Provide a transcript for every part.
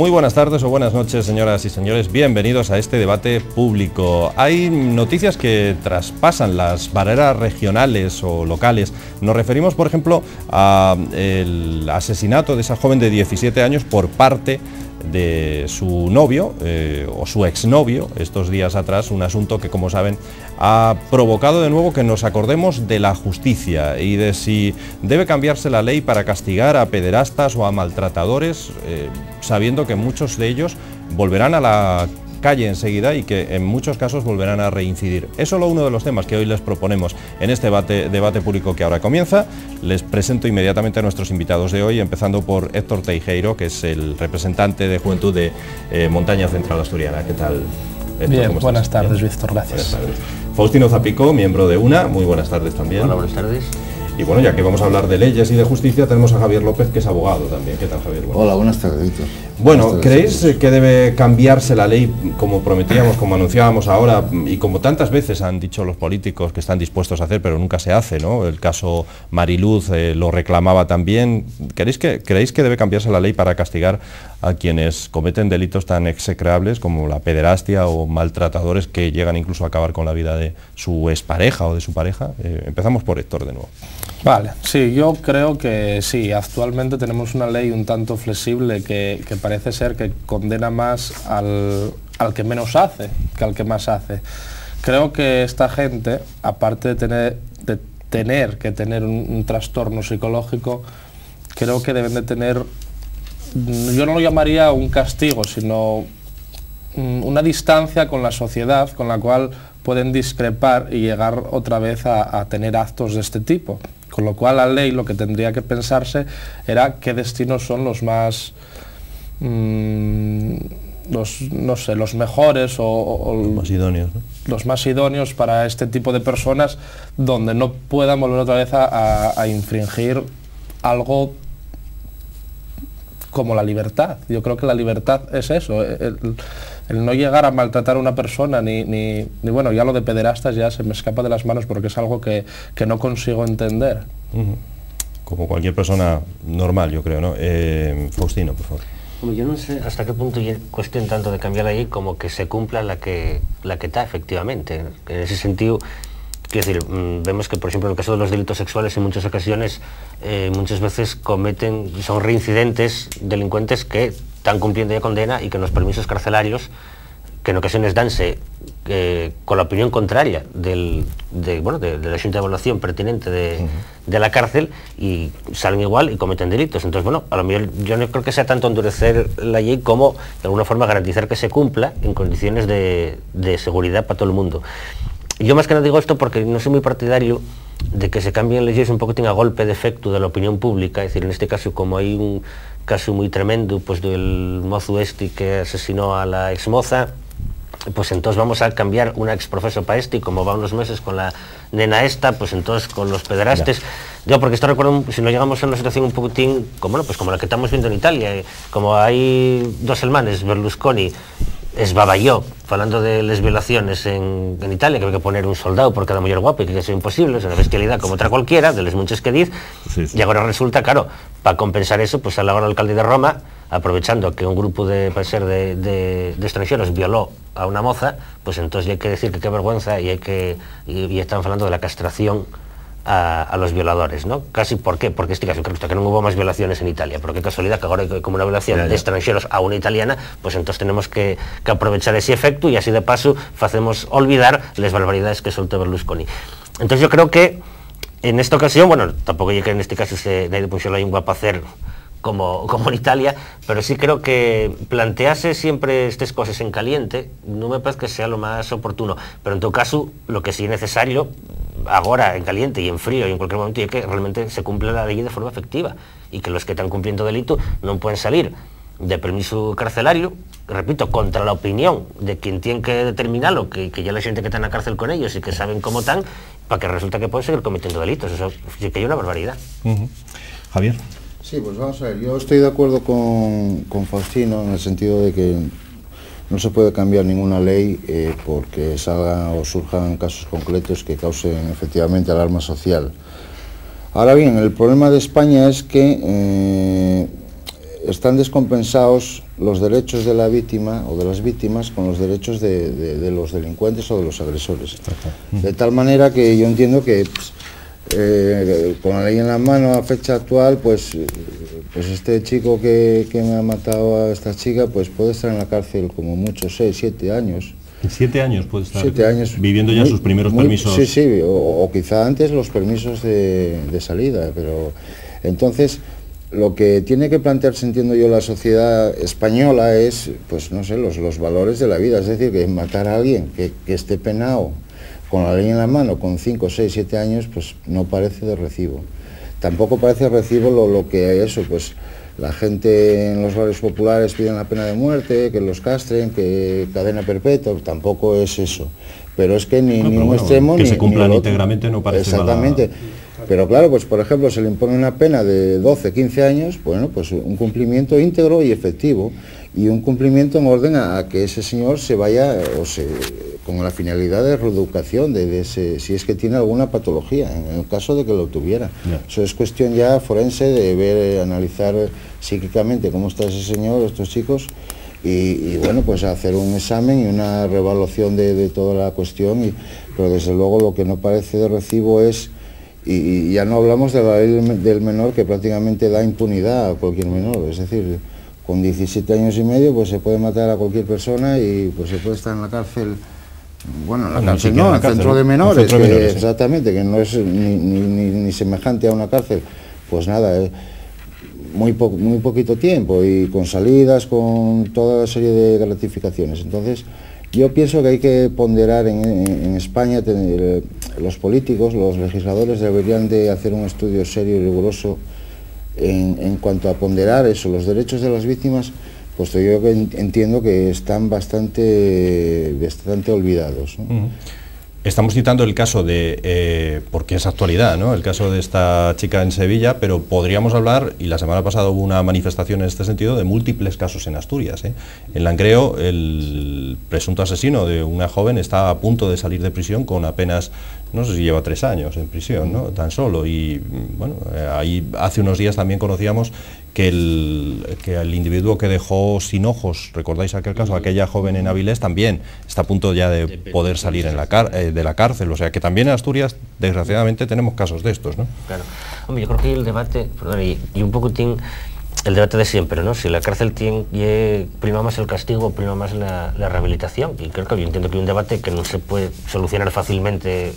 Muy buenas tardes o buenas noches, señoras y señores. Bienvenidos a este debate público. Hay noticias que traspasan las barreras regionales o locales. Nos referimos, por ejemplo, al asesinato de esa joven de 17 años por parte de su novio o su exnovio estos días atrás, un asunto que, como saben, ha provocado de nuevo que nos acordemos de la justicia y de si debe cambiarse la ley para castigar a pederastas o a maltratadores, sabiendo que muchos de ellos volverán a la calle enseguida y que en muchos casos volverán a reincidir. Es solo uno de los temas que hoy les proponemos en este debate público que ahora comienza. Les presento inmediatamente a nuestros invitados de hoy, empezando por Héctor Teijeiro, que es el representante de Juventud de Montaña Central Asturiana. ¿Qué tal, Héctor? Bien, buenas tardes, Víctor, gracias. Buenas tardes. Faustino Zapico, miembro de UNA, muy buenas tardes también. Hola, buenas tardes. Y bueno, ya que vamos a hablar de leyes y de justicia, tenemos a Javier López, que es abogado también. ¿Qué tal, Javier? Hola, buenas tardes, Víctor. Bueno, ¿creéis que debe cambiarse la ley, como prometíamos, como anunciábamos ahora, y como tantas veces han dicho los políticos que están dispuestos a hacer, pero nunca se hace, ¿no? El caso Mariluz lo reclamaba también. ¿Creéis que debe cambiarse la ley para castigar a quienes cometen delitos tan execrables como la pederastia o maltratadores que llegan incluso a acabar con la vida de su expareja o de su pareja? Empezamos por Héctor de nuevo. Vale, sí, yo creo que sí, actualmente tenemos una ley un tanto flexible que parece ser que condena más al que menos hace que al que más hace. Creo que esta gente, aparte de tener que tener un trastorno psicológico, creo que deben de tener, yo no lo llamaría un castigo, sino una distancia con la sociedad con la cual pueden discrepar y llegar otra vez a tener actos de este tipo. Con lo cual la ley lo que tendría que pensarse era qué destinos son los más, los mejores o los más idóneos, ¿no? Los más idóneos para este tipo de personas, donde no puedan volver otra vez a infringir algo como la libertad. Yo creo que la libertad es eso, el no llegar a maltratar a una persona, ni bueno, ya lo de pederastas ya se me escapa de las manos porque es algo que no consigo entender. Como cualquier persona normal, yo creo, ¿no? Faustino, por favor. Bueno, yo no sé hasta qué punto es cuestión tanto de cambiar la ley como que se cumpla la que está efectivamente. En ese sentido, quiero decir, vemos que, por ejemplo, en el caso de los delitos sexuales, en muchas ocasiones, muchas veces son reincidentes delincuentes que están cumpliendo ya condena y que en los permisos carcelarios, que en ocasiones danse con la opinión contraria de la Xunta de Evaluación pertinente de la cárcel, y salen igual y cometen delitos. Entonces, bueno, a lo mejor yo no creo que sea tanto endurecer la ley como de alguna forma garantizar que se cumpla en condiciones de seguridad para todo el mundo. Yo más que nada digo esto porque no soy muy partidario de que se cambien leyes un poquitín a golpe de efecto de la opinión pública. Es decir, en este caso, como hay un caso muy tremendo, pues del mozo este que asesinó a la exmoza, pues entonces vamos a cambiar una exprofeso para este, y como va unos meses con la nena esta, pues entonces con los pederastes. Yo, porque esto recuerdo, si no llegamos a una situación un poquitín como, pues como la que estamos viendo en Italia, como hay dos hermanos, Berlusconi esbaballó hablando de las violaciones en Italia, que hay que poner un soldado por cada mujer guapa y que eso es imposible, es una bestialidad como otra cualquiera, de las muchas que dice, sí. Y ahora resulta, claro, para compensar eso, pues a la hora el alcalde de Roma, aprovechando que un grupo de extranjeros violó a una moza, pues entonces hay que decir que qué vergüenza y están hablando de la castración a los violadores, ¿no? Casi, ¿por qué? Porque este caso, creo que no hubo más violaciones en Italia, pero qué casualidad que ahora hay como una violación de extranjeros a una italiana, pues entonces tenemos que aprovechar ese efecto y así de paso hacemos olvidar las barbaridades que soltó Berlusconi. Entonces yo creo que en esta ocasión, bueno, tampoco yo que en este caso nadie puso la lengua para hacer como en Italia, pero sí creo que plantearse siempre estas cosas en caliente no me parece que sea lo más oportuno, pero en todo caso lo que sí es necesario ahora en caliente y en frío y en cualquier momento es que realmente se cumpla la ley de forma efectiva y que los que están cumpliendo delito no pueden salir de permiso carcelario, repito, contra la opinión de quien tiene que determinarlo, que ya la gente que está en la cárcel con ellos y que saben cómo están, para que resulta que pueden seguir cometiendo delitos. Eso sí que hay una barbaridad. Javier. Sí, pues vamos a ver, yo estoy de acuerdo con Faustino en el sentido de que no se puede cambiar ninguna ley porque salgan o surjan casos concretos que causen efectivamente alarma social. Ahora bien, el problema de España es que están descompensados los derechos de la víctima o de las víctimas con los derechos de los delincuentes o de los agresores. De tal manera que yo entiendo que con la ley en la mano a fecha actual, pues este chico que me ha matado a esta chica, pues puede estar en la cárcel como mucho 6, 7 años. 7 años puede estar 7 años viviendo ya sus primeros permisos. Sí, sí, o quizá antes los permisos de salida, pero entonces lo que tiene que plantearse, entiendo yo, la sociedad española es, pues no sé, los valores de la vida, es decir, que matar a alguien que esté penado con la ley en la mano, con 5, 6, 7 años, pues no parece de recibo. Tampoco parece de recibo lo que eso, pues la gente en los barrios populares piden la pena de muerte, que los castren, que cadena perpetua, tampoco es eso. Pero es que ni un extremo que ni se cumplan ni el otro. íntegramente no parece exactamente. Pero claro, pues por ejemplo, se le impone una pena de 12, 15 años, bueno, pues un cumplimiento íntegro y efectivo, y un cumplimiento en orden a que ese señor se vaya, con la finalidad de reeducación, si es que tiene alguna patología, en el caso de que lo tuviera. Eso es cuestión ya forense de ver, analizar psíquicamente cómo está ese señor, estos chicos, y bueno, pues hacer un examen y una reevaluación de toda la cuestión, pero desde luego lo que no parece de recibo es, y ya no hablamos de la ley del menor, que prácticamente da impunidad a cualquier menor, es decir, con 17 años y medio pues se puede matar a cualquier persona y pues se puede estar en la cárcel, bueno, en la cárcel no, en el centro de menores, centro de menores, sí. Exactamente, que no es ni semejante a una cárcel, pues nada, muy poquito tiempo y con salidas, con toda la serie de gratificaciones. Entonces yo pienso que hay que ponderar en España, los políticos, los legisladores deberían de hacer un estudio serio y riguroso en cuanto a ponderar eso, los derechos de las víctimas, puesto yo que entiendo que están bastante olvidados, ¿no? Estamos citando el caso de, porque es actualidad, ¿no?, el caso de esta chica en Sevilla, pero podríamos hablar, y la semana pasada hubo una manifestación en este sentido, de múltiples casos en Asturias, ¿eh? En Langreo, el presunto asesino de una joven está a punto de salir de prisión con apenas, no sé si lleva 3 años en prisión, ¿no?, tan solo, y bueno, ahí hace unos días también conocíamos que el individuo que dejó sin ojos, ¿recordáis aquel caso? Aquella joven en Avilés también está a punto ya de poder salir de la cárcel, o sea que también en Asturias, desgraciadamente, tenemos casos de estos, ¿no? Claro. Hombre, yo creo que el debate, perdón, y un poco tiene el debate de siempre, ¿no? Si la cárcel prima más el castigo, prima más la rehabilitación, y creo que yo entiendo que hay un debate que no se puede solucionar fácilmente,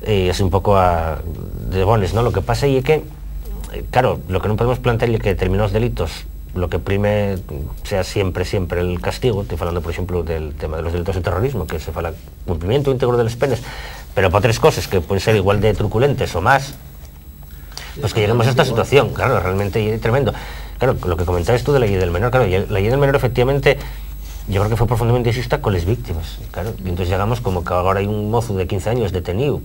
es un poco de bones, ¿no? Lo que pasa y es que, claro, lo que no podemos plantear es que determinados delitos lo que prime sea siempre el castigo. Estoy hablando, por ejemplo, del tema de los delitos de terrorismo, que se fala cumplimiento íntegro de las penas, pero para otras cosas que pueden ser igual de truculentes o más, pues que lleguemos a esta situación, claro, realmente tremendo. Claro, lo que comentabas tú de la ley del menor, claro, la ley del menor efectivamente yo creo que fue profundamente injusta con las víctimas, claro, y entonces llegamos como que ahora hay un mozo de 15 años detenido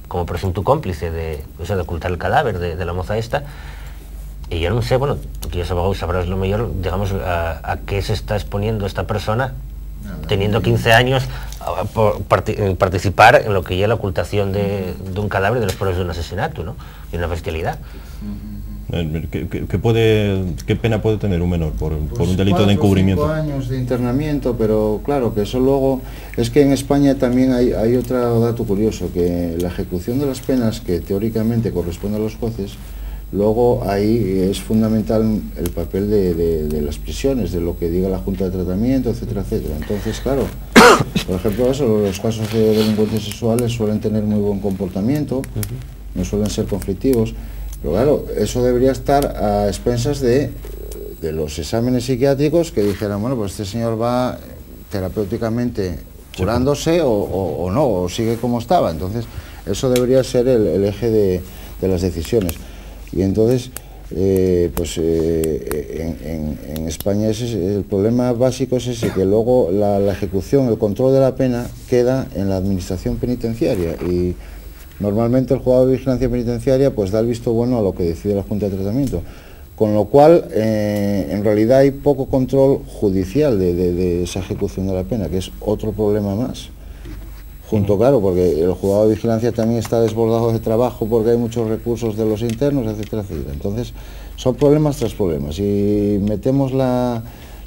como presunto cómplice de ocultar el cadáver de la moza esta, y yo no sé, bueno, tú que ya sabrás lo mejor, digamos, a qué se está exponiendo esta persona teniendo 15 años participar en lo que ya es la ocultación de un cadáver, de los pruebas de un asesinato, ¿no?, y una bestialidad. ¿Qué pena puede tener un menor por un delito de 4 encubrimiento? o 5 años de internamiento, pero claro, que eso luego, es que en España también hay otro dato curioso, que la ejecución de las penas que teóricamente corresponde a los jueces, luego ahí es fundamental el papel de las prisiones, de lo que diga la Junta de Tratamiento, etcétera, etcétera. Entonces, claro, por ejemplo, los casos de delincuentes sexuales suelen tener muy buen comportamiento, no suelen ser conflictivos, pero claro, eso debería estar a expensas de los exámenes psiquiátricos, que dijeran, bueno, pues este señor va terapéuticamente curándose o no, o sigue como estaba. Entonces, eso debería ser el eje de las decisiones. Y entonces, en España el problema básico es ese, que luego la ejecución, el control de la pena queda en la administración penitenciaria, y normalmente el juzgado de vigilancia penitenciaria pues da el visto bueno a lo que decide la Junta de Tratamiento, con lo cual en realidad hay poco control judicial de esa ejecución de la pena, que es otro problema más. Junto, claro, porque el juzgado de vigilancia también está desbordado de trabajo porque hay muchos recursos de los internos, etcétera, etcétera. Entonces, son problemas tras problemas. Y metemos la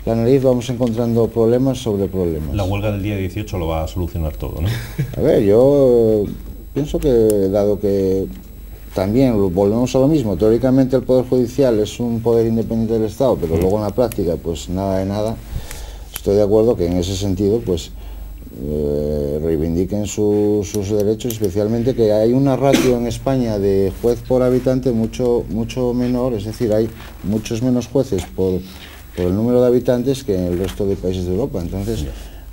la nariz vamos encontrando problemas sobre problemas. La huelga del día 18 lo va a solucionar todo, ¿no? A ver, yo pienso que, dado que también volvemos a lo mismo, teóricamente el Poder Judicial es un poder independiente del Estado, pero luego en la práctica pues nada de nada, estoy de acuerdo que en ese sentido pues reivindiquen sus derechos, especialmente que hay una ratio en España de juez por habitante mucho menor, es decir, hay muchos menos jueces por el número de habitantes que en el resto de países de Europa. Entonces,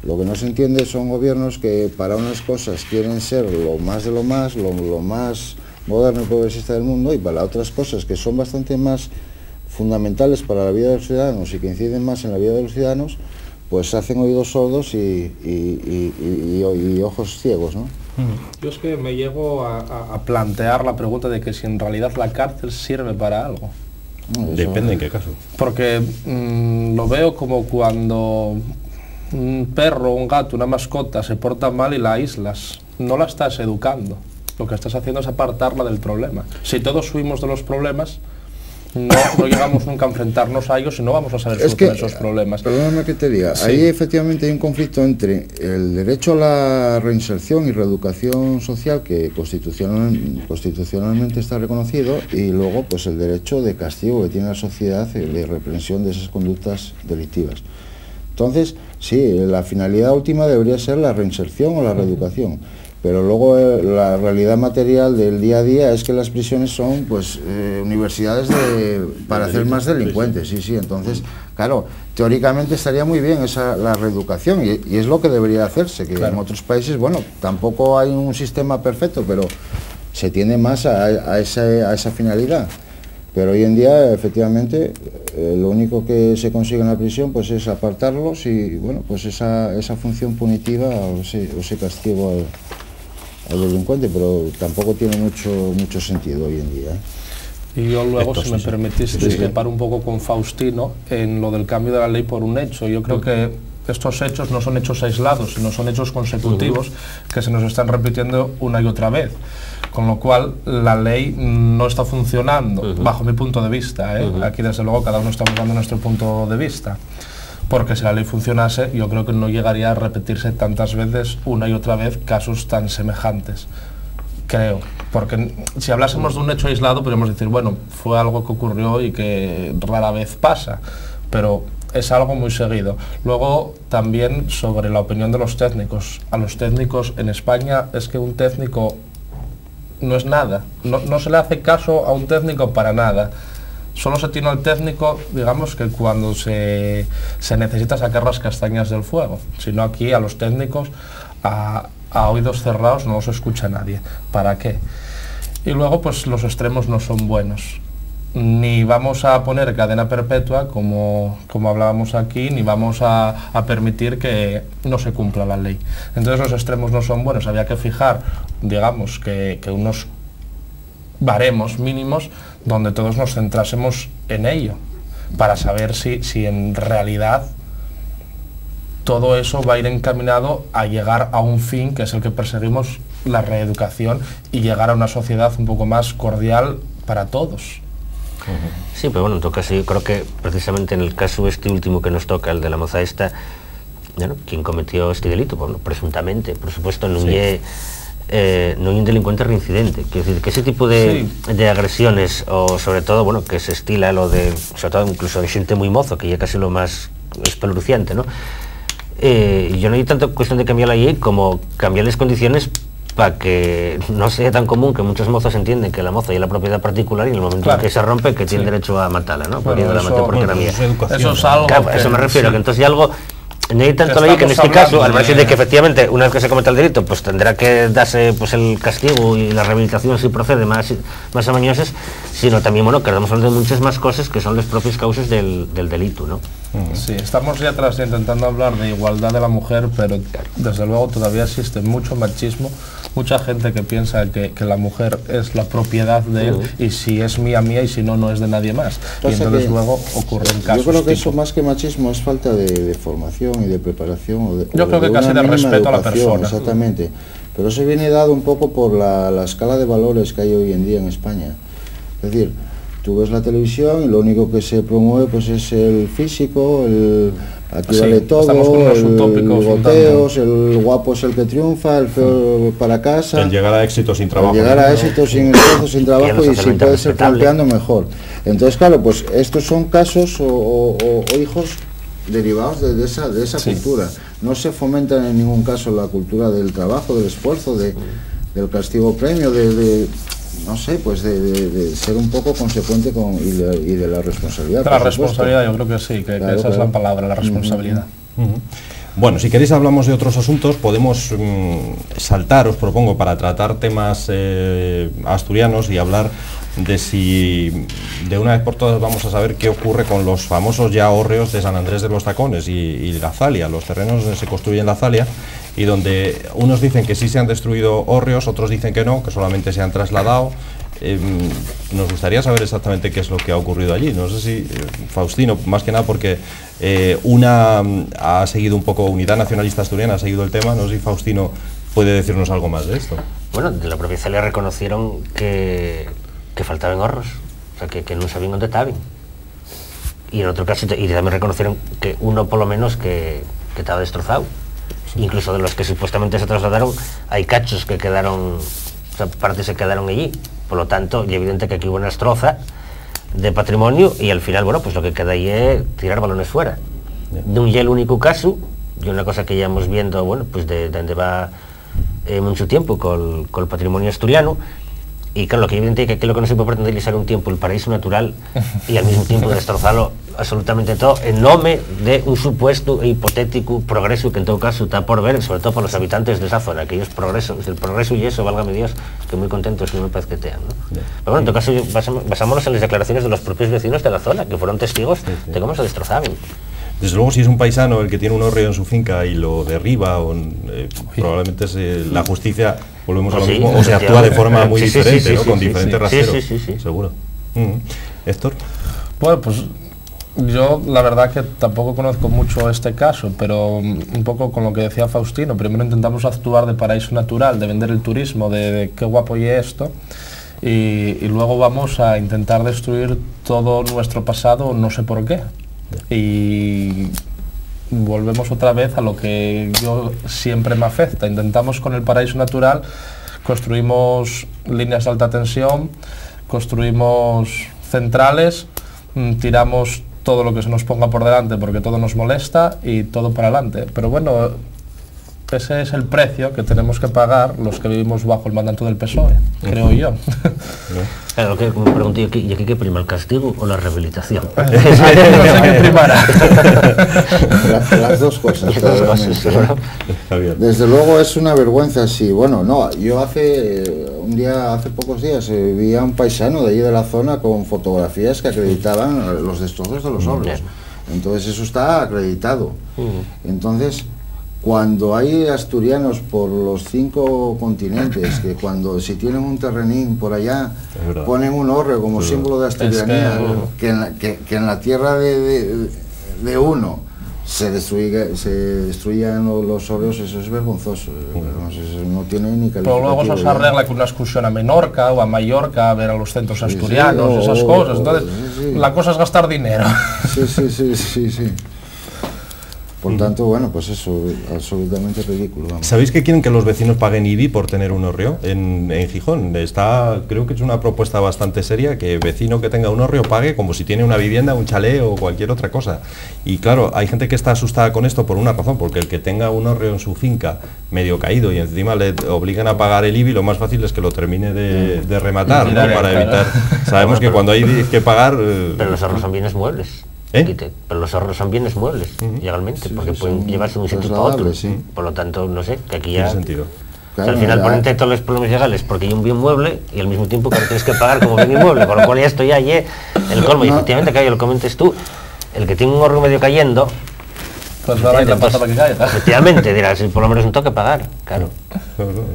lo que no se entiende son gobiernos que para unas cosas quieren ser lo más de lo más moderno y progresista del mundo, y para otras cosas que son bastante más fundamentales para la vida de los ciudadanos y que inciden más en la vida de los ciudadanos, pues hacen oídos sordos y ojos ciegos, ¿no? Yo es que me llego a plantear la pregunta de que si en realidad la cárcel sirve para algo. Depende en qué caso. Porque lo veo como cuando un perro, un gato, una mascota se porta mal y la aíslas. No la estás educando. Lo que estás haciendo es apartarla del problema. Si todos huimos de los problemas, no llegamos nunca a enfrentarnos a ellos y no vamos a saber solucionar esos problemas. Perdóname que te diga, ahí efectivamente hay un conflicto entre el derecho a la reinserción y reeducación social, que constitucionalmente está reconocido, y luego pues el derecho de castigo que tiene la sociedad de reprensión de esas conductas delictivas. Entonces, sí, la finalidad última debería ser la reinserción o la reeducación. Pero luego la realidad material del día a día es que las prisiones son pues universidades para hacer más delincuentes, sí, entonces, claro, teóricamente estaría muy bien la reeducación y es lo que debería hacerse, que en otros países, bueno, tampoco hay un sistema perfecto, pero se tiende más a esa finalidad. Pero hoy en día, efectivamente, lo único que se consigue en la prisión pues es apartarlos y, bueno, pues esa función punitiva o ese castigo al delincuente, pero tampoco tiene mucho sentido hoy en día. Y yo luego, si me permitís, discrepar un poco con Faustino en lo del cambio de la ley por un hecho. Yo creo que estos hechos no son hechos aislados, sino son hechos consecutivos que se nos están repitiendo una y otra vez. Con lo cual, la ley no está funcionando, bajo mi punto de vista. Aquí, desde luego, cada uno estamos dando nuestro punto de vista. Porque si la ley funcionase, yo creo que no llegaría a repetirse tantas veces, una y otra vez, casos tan semejantes. Creo. Porque si hablásemos de un hecho aislado, podríamos decir, bueno, fue algo que ocurrió y que rara vez pasa. Pero es algo muy seguido. Luego, también sobre la opinión de los técnicos. A los técnicos en España es que un técnico no es nada. No se le hace caso a un técnico para nada. Solo se tiene al técnico, digamos, que cuando se necesita sacar las castañas del fuego. Si no, aquí a los técnicos, a oídos cerrados, no los escucha nadie. ¿Para qué? Y luego, pues los extremos no son buenos. Ni vamos a poner cadena perpetua, como hablábamos aquí, ni vamos a permitir que no se cumpla la ley. Entonces los extremos no son buenos. Había que fijar, digamos, que unos baremos mínimos donde todos nos centrásemos en ello, para saber si en realidad todo eso va a ir encaminado a llegar a un fin que es el que perseguimos, la reeducación, y llegar a una sociedad un poco más cordial para todos. Sí, pero bueno, en todo caso yo creo que precisamente en el caso este último que nos toca, el de la moza esta, bueno, quien cometió este delito, bueno, presuntamente, por supuesto, no es un delincuente reincidente. Quiero decir, que ese tipo de agresiones, o sobre todo, bueno, que se estila lo de, sobre todo incluso de gente muy mozo, que ya casi lo más espeluznante, ¿no? Yo no hay tanto cuestión de cambiar la ley como cambiar las condiciones para que no sea tan común que muchos mozos entienden que la moza y la propiedad particular, y en el momento en que se rompe, que tiene derecho a matarla, ¿no? Porque yo la maté porque era mía. Eso es algo. Claro, eso me refiero, que entonces hay algo. No hay tanto ley que en este caso, al margen de que efectivamente una vez que se cometa el delito, pues tendrá que darse pues el castigo y la rehabilitación, si procede, más amañosas, sino también, bueno, que estamos hablando de muchas más cosas que son las propias causas del delito, ¿no? Sí, estamos ya atrás intentando hablar de igualdad de la mujer, pero desde luego todavía existe mucho machismo, mucha gente que piensa que la mujer es la propiedad de él, y si es mía, mía, y si no, no es de nadie más. Y entonces luego ocurren casos. Yo creo que eso, más que machismo, es falta de formación y de preparación. Yo creo que casi de respeto a la persona. Exactamente. Pero eso viene dado un poco por la escala de valores que hay hoy en día en España. Es decir, tú ves la televisión y lo único que se promueve pues es el físico, aquí Sí, vale todo, estamos con unos el utópicos goteos, el guapo es el que triunfa, el feo para casa. El llegar a éxito sin trabajo. Llegar a éxito sin esfuerzo, sin trabajo, y si puede ser respetable. campeando mejor. Entonces, claro, pues estos son casos o hijos derivados de esa cultura. No se fomenta en ningún caso la cultura del trabajo, del esfuerzo, del castigo premio, no sé, pues de ser un poco consecuente y de la responsabilidad. La responsabilidad, yo creo que sí, que esa es la palabra, la responsabilidad. Bueno, si queréis hablamos de otros asuntos, podemos saltar, os propongo, para tratar temas asturianos y hablar de si de una vez por todas vamos a saber qué ocurre con los famosos ya hórreos de San Andrés de los Tacones y la Zalia, los terrenos donde se construye la Zalia, y donde unos dicen que sí se han destruido hórreos, otros dicen que no, que solamente se han trasladado. Nos gustaría saber exactamente qué es lo que ha ocurrido allí. No sé si, Faustino, más que nada porque una ha seguido un poco, Unidad Nacionalista Asturiana ha seguido el tema, no sé si Faustino puede decirnos algo más de esto. Bueno, de la propia Zalia reconocieron que faltaban horros, o sea, que no sabían dónde estaban. Y en otro caso, y también reconocieron que uno por lo menos que estaba destrozado. Sí. Incluso de los que supuestamente se trasladaron, hay cachos que quedaron, o sea, partes se quedaron allí. Por lo tanto, y evidente que aquí hubo una destroza de patrimonio y al final, bueno, pues lo que queda ahí es tirar balones fuera. De un y el único caso, y una cosa que ya hemos viendo, bueno, pues de donde va mucho tiempo con el patrimonio asturiano. Y claro, lo que evidente es que aquí lo que no se puede pretender es un tiempo el paraíso natural y al mismo tiempo destrozarlo absolutamente todo en nombre de un supuesto e hipotético progreso que en todo caso está por ver, sobre todo por los habitantes de esa zona, que ellos progresos, el progreso y eso, válgame Dios, que muy contentos no me parece que tean, ¿no? Pero bueno, en todo caso basámonos en las declaraciones de los propios vecinos de la zona, que fueron testigos de cómo se destrozaban. Desde luego, si es un paisano el que tiene un hórreo en su finca y lo derriba, probablemente la justicia, volvemos a lo mismo, o se actúa de forma muy diferente, ¿no? Con diferentes raseros, seguro. Héctor. Bueno, pues yo la verdad que tampoco conozco mucho este caso, pero un poco con lo que decía Faustino, primero intentamos actuar de paraíso natural, de vender el turismo, de qué guapo y esto, y luego vamos a intentar destruir todo nuestro pasado, no sé por qué. Y volvemos otra vez a lo que yo siempre me afecta. Intentamos con el paraíso natural, construimos líneas de alta tensión, construimos centrales, tiramos todo lo que se nos ponga por delante porque todo nos molesta y todo para adelante. Pero bueno, ese es el precio que tenemos que pagar los que vivimos bajo el mandato del PSOE, creo yo. Claro, que me pregunto, ¿y aquí qué prima, el castigo o la rehabilitación? No sé qué primara. Las dos cosas. Desde luego es una vergüenza, sí. Bueno, no, yo hace pocos días vi a un paisano de allí de la zona con fotografías que acreditaban los destrozos de los hórreos. Entonces eso está acreditado. Entonces, cuando hay asturianos por los 5 continentes, que si tienen un terrenín por allá, ponen un hórreo como símbolo de asturianía, que en la tierra de uno se destruyan los hórreos, eso es vergonzoso. Eso no tiene ni calificativo. Pero luego eso se arregla con una excursión a Menorca o a Mallorca a ver a los centros asturianos, esas cosas. Entonces, la cosa es gastar dinero. Sí. Por tanto, bueno, pues eso, absolutamente ridículo. Vamos. ¿Sabéis que quieren que los vecinos paguen IBI por tener un hórreo en Gijón? Creo que es una propuesta bastante seria, que vecino que tenga un hórreo pague como si tiene una vivienda, un chalet o cualquier otra cosa. Y claro, hay gente que está asustada con esto por una razón, porque el que tenga un hórreo en su finca medio caído y encima le obligan a pagar el IBI, lo más fácil es que lo termine de rematar, ¿no? Para evitar... Sabemos que cuando hay que pagar... Pero los ahorros son bienes muebles. Pero los ahorros son bienes muebles, legalmente, porque pueden llevarse de un sitio para otro. Por lo tanto, no sé, que aquí ya... Tiene sentido. Claro, al final ponen todos los problemas legales porque hay un bien mueble y al mismo tiempo que tienes que pagar como bien inmueble, con lo cual ya esto ya es el colmo. Y efectivamente, que lo comentes tú, el que tiene un hórreo medio cayendo, pues ahora hay la pasta para que caiga. Efectivamente, dirás, por lo menos un toque pagar, claro.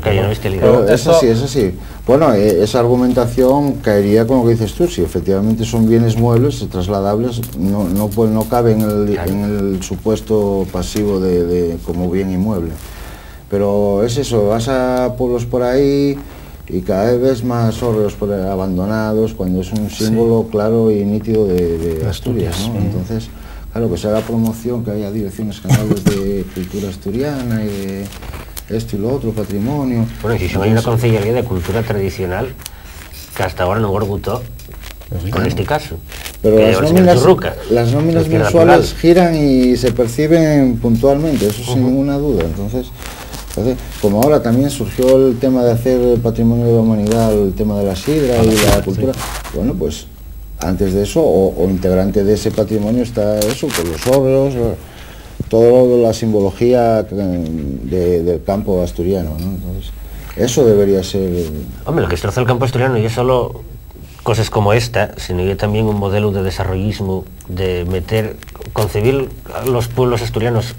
Que yo no viste el es así. Bueno, esa argumentación caería con lo que dices tú. Si efectivamente son bienes muebles, trasladables, no cabe en el supuesto pasivo como bien inmueble. Pero es eso, vas a pueblos por ahí y cada vez ves más hórreos por ahí abandonados, cuando es un símbolo claro y nítido de Asturias, ¿no? Entonces, claro, que se haga promoción, que haya direcciones generales de cultura asturiana y de esto y lo otro, patrimonio. Bueno, si hay una concellería de cultura tradicional que hasta ahora no orgutó con este caso. Pero las nóminas mensuales giran y se perciben puntualmente, eso sin ninguna duda. Entonces, como ahora también surgió el tema de hacer patrimonio de la humanidad, el tema de la sidra y la cultura, bueno, pues antes de eso, o integrante de ese patrimonio está eso, pues los hórreos, toda la simbología del campo asturiano, ¿no? Entonces, eso debería ser... Hombre, lo que destroza el campo asturiano y es solo cosas como esta, sino que también un modelo de desarrollismo, de concebir a los pueblos asturianos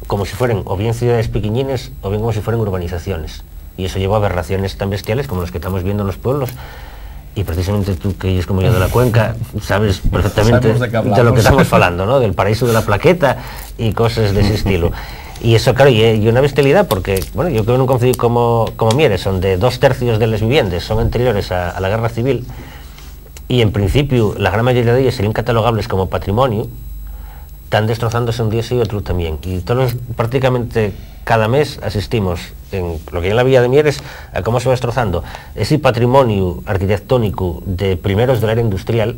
como si fueran o bien ciudades pequeñines o bien como si fueran urbanizaciones. Y eso lleva a aberraciones tan bestiales como las que estamos viendo en los pueblos. Y precisamente tú, que eres como yo de la cuenca, sabes perfectamente de lo que estamos hablando, ¿no? Del paraíso de la plaqueta y cosas de ese estilo. Y eso, claro, y una bestialidad, porque, bueno, yo creo que en un concello como Mieres, donde 2/3 de las viviendas son anteriores a la guerra civil, y en principio la gran mayoría de ellas serían catalogables como patrimonio, están destrozándose un día sí y otro también. Y prácticamente cada mes asistimos, en lo que hay en la Villa de Mieres, a cómo se va destrozando ese patrimonio arquitectónico de primeros de la era industrial,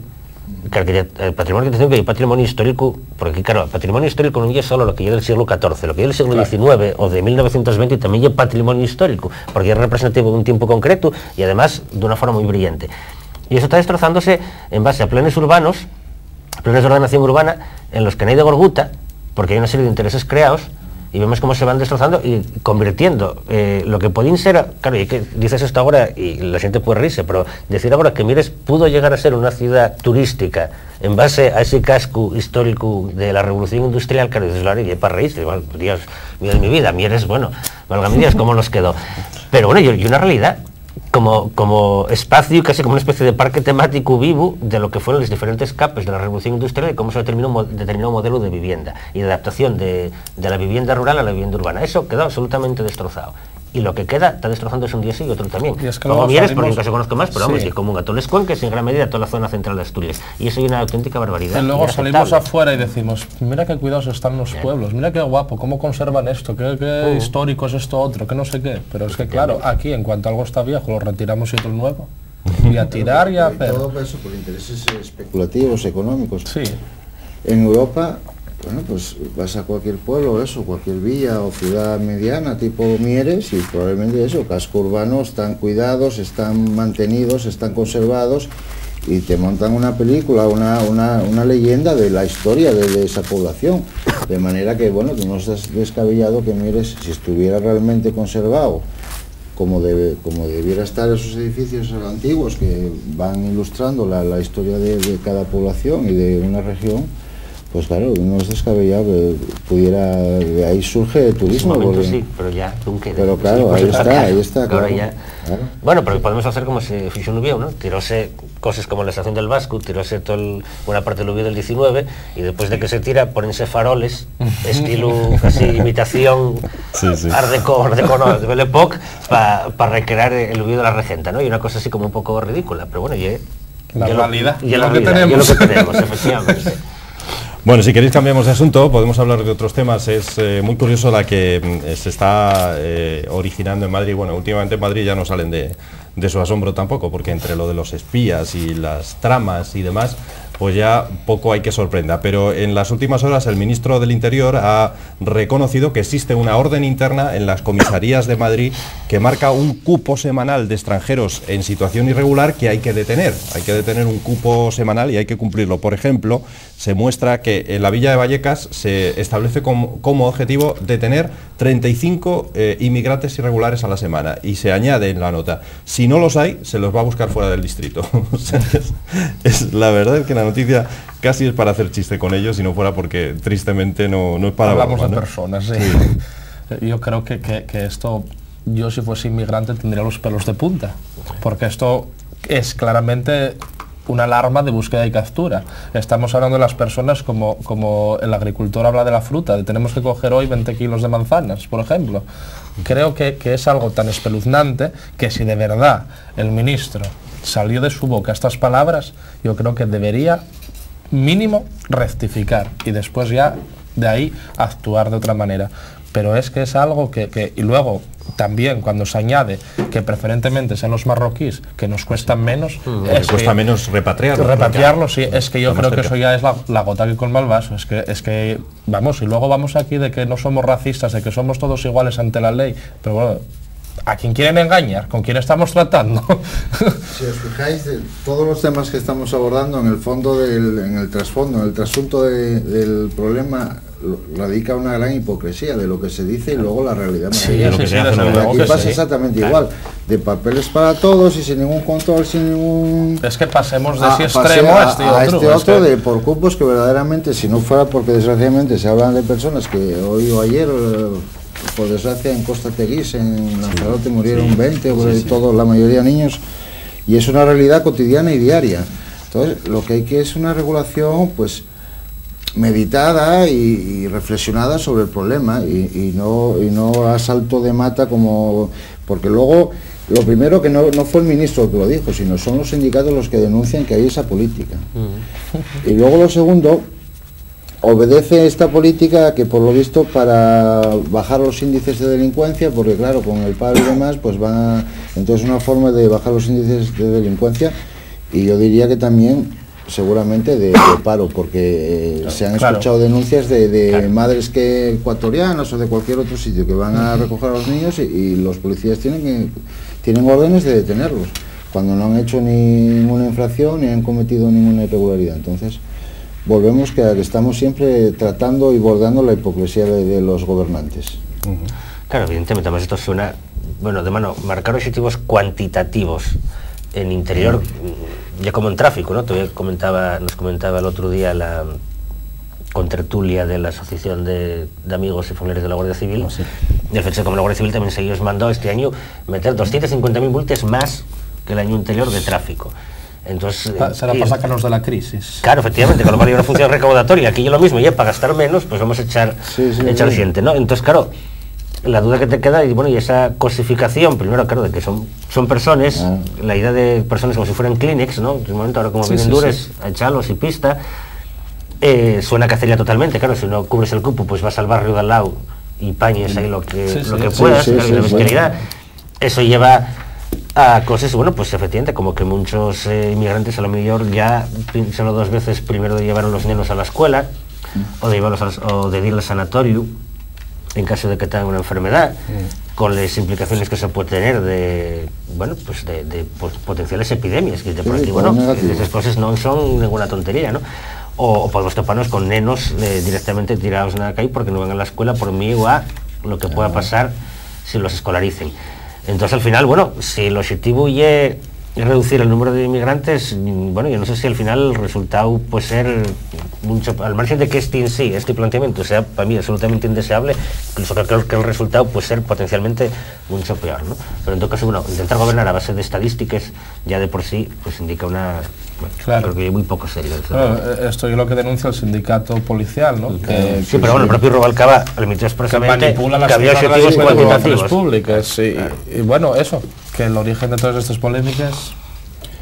patrimonio arquitectónico y patrimonio histórico, porque claro, patrimonio histórico no es solo lo que es del siglo XIV, lo que es del siglo XIX o de 1920 también es patrimonio histórico, porque es representativo de un tiempo concreto y además de una forma muy brillante. Y eso está destrozándose en base a planes urbanos, planes de ordenación urbana, en los que no hay de gorguta, porque hay una serie de intereses creados, y vemos cómo se van destrozando y convirtiendo lo que podían ser, claro, y que dices esto ahora y la gente puede reírse, pero decir ahora que Mieres pudo llegar a ser una ciudad turística en base a ese casco histórico de la revolución industrial, claro, dices, claro, y para reírse, bueno, Dios mío de mi vida, Mieres, bueno, válgame Dios, cómo nos quedó. Pero bueno, y una realidad, como espacio, casi como una especie de parque temático vivo de lo que fueron las diferentes capas de la revolución industrial y cómo se determinó un modelo de vivienda y de adaptación de la vivienda rural a la vivienda urbana. Eso quedó absolutamente destrozado. Y lo que queda está destrozándose un día sí y otro también. Y es que como Mieres, porque en caso conozco más, pero vamos, que como a todas las cuencas, en gran medida toda la zona central de Asturias. Y eso es una auténtica barbaridad. Y luego salimos afuera y decimos, mira qué cuidados están los pueblos, mira qué guapo, cómo conservan esto, qué histórico es esto otro, que no sé qué. Pero es que claro, aquí en cuanto algo está viejo, lo retiramos y otro nuevo. Y a tirar y a hacer. Todo eso por intereses especulativos, económicos. Sí. En Europa, bueno, pues vas a cualquier pueblo, eso, cualquier villa o ciudad mediana tipo Mieres y probablemente eso, casco urbano, están cuidados, están mantenidos, están conservados y te montan una película, una leyenda de la historia de esa población. De manera que, bueno, que no estás descabellado que Mieres, si estuviera realmente conservado, como debiera estar esos edificios antiguos que van ilustrando la historia de cada población y de una región, pues claro, no es descabellado que pudiera, de ahí surge el turismo. Porque, sí, pero ya, nunca. Pero claro, sí, ahí está, claro. Ya, claro. Bueno, pero podemos hacer como se hizo en Ubieu, ¿no? Tiróse cosas como la estación del Vasco, tiróse una parte del Ubieu del 19, y después de que se tira, ponense faroles, estilo, casi imitación, Art Deco, no, de Belle Époque, para recrear el Ubieu de la Regenta, ¿no? Y una cosa así como un poco ridícula, pero bueno, la realidad, lo que tenemos, efectivamente. Bueno, si queréis cambiamos de asunto, podemos hablar de otros temas. Es muy curioso la que se está originando en Madrid. Bueno, últimamente en Madrid ya no salen de su asombro tampoco, porque entre lo de los espías y las tramas y demás, pues ya poco hay que sorprenda. Pero en las últimas horas el ministro del Interior ha reconocido que existe una orden interna en las comisarías de Madrid que marca un cupo semanal de extranjeros en situación irregular que hay que detener. Hay que detener un cupo semanal y hay que cumplirlo. Por ejemplo, se muestra que en la Villa de Vallecas se establece como objetivo detener 35 inmigrantes irregulares a la semana y se añade en la nota, si no los hay, se los va a buscar fuera del distrito. O sea, es la verdad que la noticia casi es para hacer chiste con ellos, si no fuera porque tristemente no es para... Hablamos de personas, sí. Yo creo que esto, yo si fuese inmigrante tendría los pelos de punta, porque esto es claramente una alarma de búsqueda y captura. Estamos hablando de las personas como el agricultor habla de la fruta, de tenemos que coger hoy 20 kilos de manzanas, por ejemplo. Creo que es algo tan espeluznante que si de verdad el ministro salió de su boca estas palabras, yo creo que debería mínimo rectificar y después ya de ahí actuar de otra manera. Pero es que es algo y luego también cuando se añade que preferentemente sean los marroquíes, que nos cuestan menos, cuesta menos repatriarlos. Repatriarlos, sí, es que yo creo que eso ya es la gota que colma el vaso. Es que vamos, y luego vamos aquí de que no somos racistas, de que somos todos iguales ante la ley, pero bueno, ¿a quién quieren engañar? ¿Con quién estamos tratando? Si os fijáis, de todos los temas que estamos abordando, en el fondo, en el trasfondo, en el trasunto del problema, radica una gran hipocresía de lo que se dice y luego la realidad. Sí, de lo que se hace. Aquí pasa exactamente igual, de papeles para todos y sin ningún control, sin ningún... Es que pasemos de ese extremo a este otro, de por cupos que verdaderamente, si no fuera porque desgraciadamente se hablan de personas que hoy o ayer... por desgracia en Costa Teguís, en Lanzarote murieron 20, todos, la mayoría niños, y es una realidad cotidiana y diaria. Entonces, lo que hay que es una regulación pues meditada y reflexionada sobre el problema y no a salto de mata, como porque luego lo primero que no fue el ministro el que lo dijo, sino son los sindicatos los que denuncian que hay esa política. Y luego lo segundo, obedece esta política que por lo visto para bajar los índices de delincuencia, porque claro, con el paro y demás, pues entonces una forma de bajar los índices de delincuencia, y yo diría que también seguramente de paro, porque se han escuchado denuncias de madres ecuatorianas o de cualquier otro sitio que van a recoger a los niños y los policías tienen órdenes de detenerlos, cuando no han hecho ninguna infracción ni han cometido ninguna irregularidad. Entonces volvemos que estamos siempre tratando y bordando la hipocresía de los gobernantes. Claro, evidentemente, además esto suena, bueno, de mano, marcar objetivos cuantitativos en interior, ya como en tráfico, ¿no? Nos comentaba el otro día la contertulia de la Asociación de Amigos y Familiares de la Guardia Civil, y el hecho como la Guardia Civil también se os mandó este año meter 250.000 multas más que el año anterior de tráfico. Entonces, será para sacarnos de la crisis. Claro, efectivamente, con lo cual hay una función recaudatoria, aquí yo lo mismo, ya para gastar menos, pues vamos a echar gente, ¿no? Entonces, claro, la duda que te queda, y bueno, y esa cosificación, primero, claro, de que son personas, la idea de personas como si fueran Kleenex, ¿no? En un momento, ahora como vienen dures, a echarlos y pista, suena cacería totalmente, claro, si no cubres el cupo, pues vas al barrio de al lado y pañes ahí lo que puedas, la bestialidad, eso lleva a cosas, bueno, pues efectivamente, como que muchos inmigrantes a lo mejor ya piensan dos veces primero de llevar a los niños a la escuela, o de llevarlos o de ir al sanatorio en caso de que tengan una enfermedad, con las implicaciones que se puede tener de, bueno, pues de potenciales epidemias, que por aquí, bueno, esas cosas no son ninguna tontería, ¿no? O podemos toparnos con nenos directamente tirados en la calle porque no van a la escuela por miedo a lo que pueda pasar si los escolaricen. Entonces, al final, bueno, si el objetivo es reducir el número de inmigrantes, bueno, yo no sé si al final el resultado puede ser mucho, al margen de que este planteamiento sea para mí absolutamente indeseable, incluso creo que el resultado puede ser potencialmente mucho peor, ¿no? Pero en todo caso, bueno, intentar gobernar a base de estadísticas ya de por sí pues indica una... Bueno, creo que es muy poco serio. Esto es lo que denuncia el sindicato policial, ¿no? Sí, pero bueno, el propio Rubalcaba admitió expresamente que había objetivos cuantitativos públicas. Y bueno, eso, que el origen de todas estas polémicas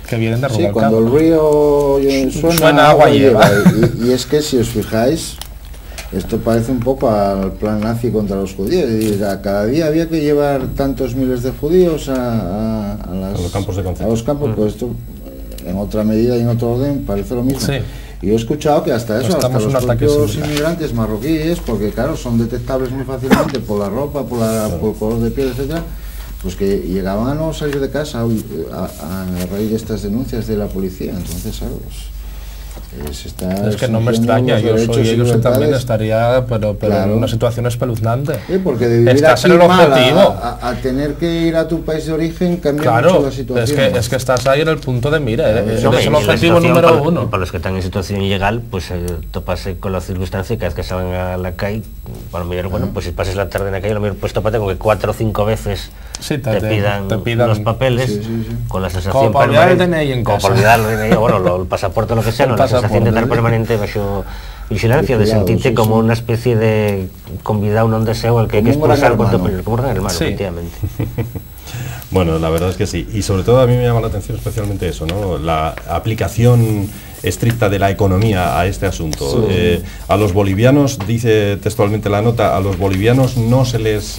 que vienen de Rubalcaba. Sí, cuando el río suena agua lleva. Y es que si os fijáis, esto parece un poco al plan nazi contra los judíos. Cada día había que llevar tantos miles de judíos a los campos de concentración. A los campos, pues esto en otra medida y en otro orden parece lo mismo. Y he escuchado que hasta eso, hasta los propios inmigrantes marroquíes, porque claro, son detectables muy fácilmente por la ropa, por el color de piel, etcétera, pues que llegaban a no salir de casa a raíz de estas denuncias de la policía. Entonces, Es que no me extraña, yo también estaría pero claro, en una situación espeluznante. Porque de vivir estás aquí en el objetivo a tener que ir a tu país de origen cambia claro, mucho la situación. Es que estás ahí en el punto de mira, es el objetivo número uno. Para los que están en situación ilegal, pues toparse con la circunstancia que cada vez que salgan a la calle, a lo mejor, bueno, pues si pasas la tarde en la calle, a lo mejor pues tópate con que 4 o 5 veces te pidan los papeles, con la sensación permanente, como por olvidar el DNI, bueno, el pasaporte o lo que sea, la sensación de estar permanente bajo vigilancia, de sentirte como una especie de convidado, un deseo al que hay que expulsar como un gran hermano, efectivamente. Bueno, la verdad es que sí, y sobre todo a mí me llama la atención especialmente eso, ¿no? La aplicación estricta de la economía a este asunto. A los bolivianos, dice textualmente la nota, a los bolivianos no se les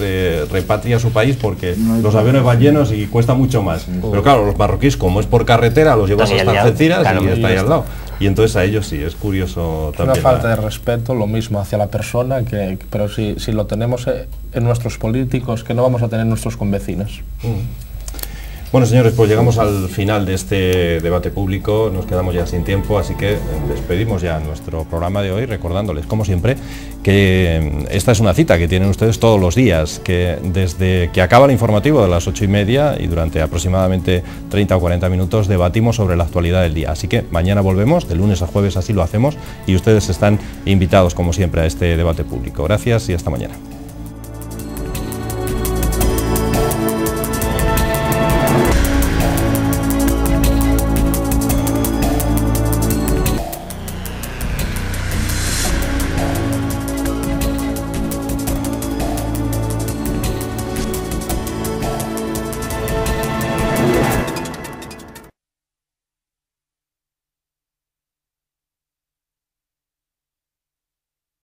repatria a su país porque los aviones van llenos y cuesta mucho más. Pero claro, los marroquíes, como es por carretera, los llevas hasta Algeciras y está ahí al lado. Y entonces a ellos sí, es curioso también. Una falta de respeto, lo mismo hacia la persona, pero si lo tenemos en nuestros políticos, que no vamos a tener nuestros convecinos. Bueno, señores, pues llegamos al final de este debate público, nos quedamos ya sin tiempo, así que despedimos ya nuestro programa de hoy recordándoles, como siempre, que esta es una cita que tienen ustedes todos los días, que desde que acaba el informativo de las 8:30 y durante aproximadamente 30 o 40 minutos debatimos sobre la actualidad del día. Así que mañana volvemos, de lunes a jueves así lo hacemos, y ustedes están invitados, como siempre, a este debate público. Gracias y hasta mañana.